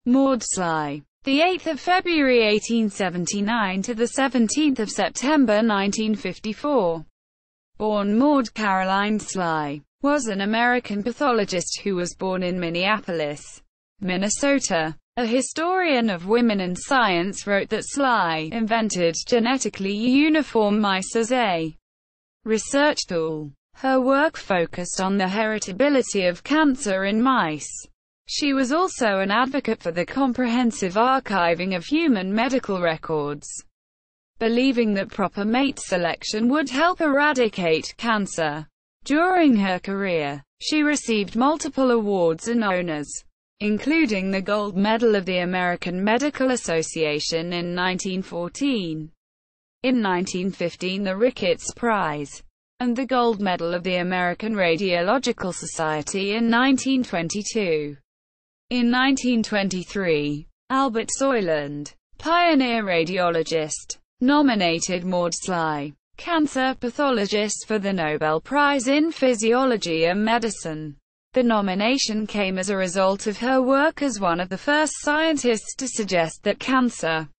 Maud Slye. The 8th of February 1879 to the 17th of September 1954. Born Maud Caroline Slye, was an American pathologist who was born in Minneapolis, Minnesota. A historian of women and science wrote that Slye invented genetically uniform mice as a research tool. Her work focused on the heritability of cancer in mice. She was also an advocate for the comprehensive archiving of human medical records, believing that proper mate selection would help eradicate cancer. During her career, she received multiple awards and honors, including the Gold Medal of the American Medical Association in 1914, in 1915 the Ricketts Prize, and the Gold Medal of the American Radiological Society in 1922. In 1923, Albert Soiland, pioneer radiologist, nominated Maud Slye, cancer pathologist, for the Nobel Prize in Physiology and Medicine. The nomination came as a result of her work as one of the first scientists to suggest that cancer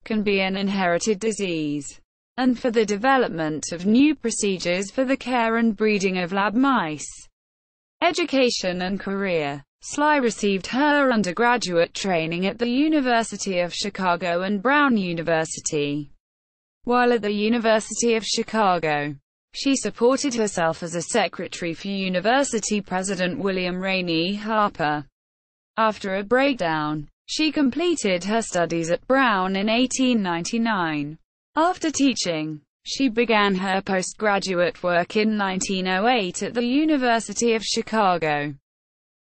can be an inherited disease, and for the development of new procedures for the care and breeding of lab mice. Education and career. Slye received her undergraduate training at the University of Chicago and Brown University. While at the University of Chicago, she supported herself as a secretary for University President William Rainey Harper. After a breakdown, she completed her studies at Brown in 1899. After teaching, she began her postgraduate work in 1908 at the University of Chicago,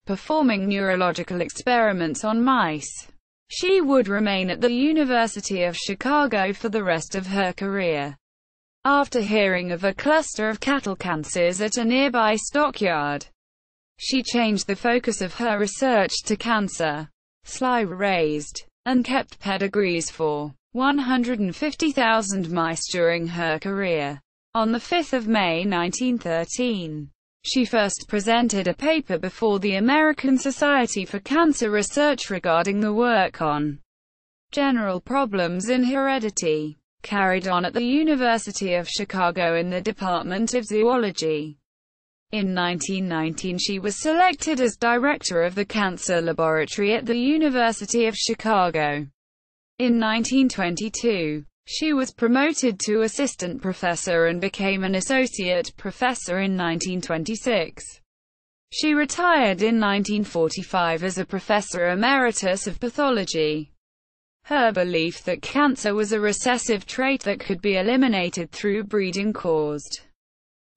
performing neurological experiments on mice. She would remain at the University of Chicago for the rest of her career. After hearing of a cluster of cattle cancers at a nearby stockyard, she changed the focus of her research to cancer. Slye raised and kept pedigrees for 150,000 mice during her career. On 5 May 1913, she first presented a paper before the American Society for Cancer Research regarding the work on general problems in heredity, carried on at the University of Chicago in the Department of Zoology. In 1919 she was selected as director of the Cancer Laboratory at the University of Chicago. In 1922, she was promoted to assistant professor and became an associate professor in 1926. She retired in 1945 as a professor emeritus of pathology. Her belief that cancer was a recessive trait that could be eliminated through breeding caused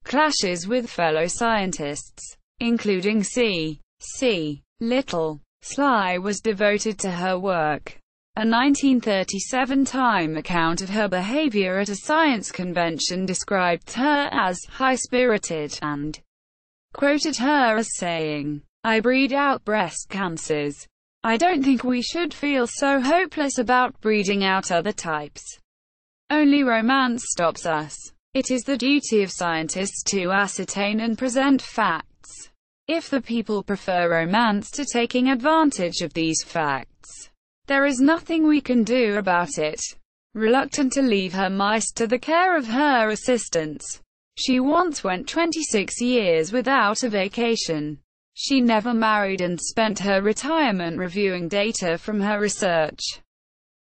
clashes with fellow scientists, including C. Little. Slye was devoted to her work. A 1937 Time account of her behavior at a science convention described her as high-spirited and quoted her as saying, "I breed out breast cancers. I don't think we should feel so hopeless about breeding out other types. Only romance stops us. It is the duty of scientists to ascertain and present facts. If the people prefer romance to taking advantage of these facts, there is nothing we can do about it." Reluctant to leave her mice to the care of her assistants, she once went 26 years without a vacation. She never married and spent her retirement reviewing data from her research.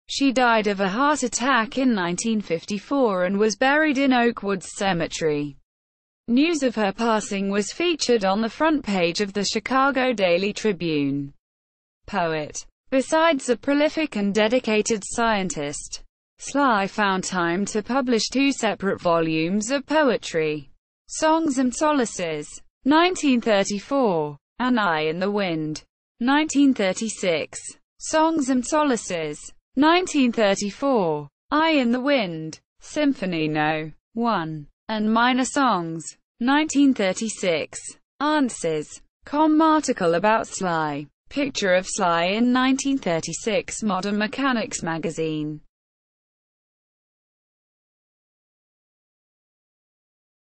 She died of a heart attack in 1954 and was buried in Oakwoods Cemetery. News of her passing was featured on the front page of the Chicago Daily Tribune. Poet. Besides a prolific and dedicated scientist, Slye found time to publish 2 separate volumes of poetry, Songs and Solaces, 1934, An Eye in the Wind, 1936, Songs and Solaces, 1934, Eye in the Wind, Symphony No. 1, and Minor Songs, 1936, Answers, article about Slye. Picture of Slye in 1936 Modern Mechanics magazine.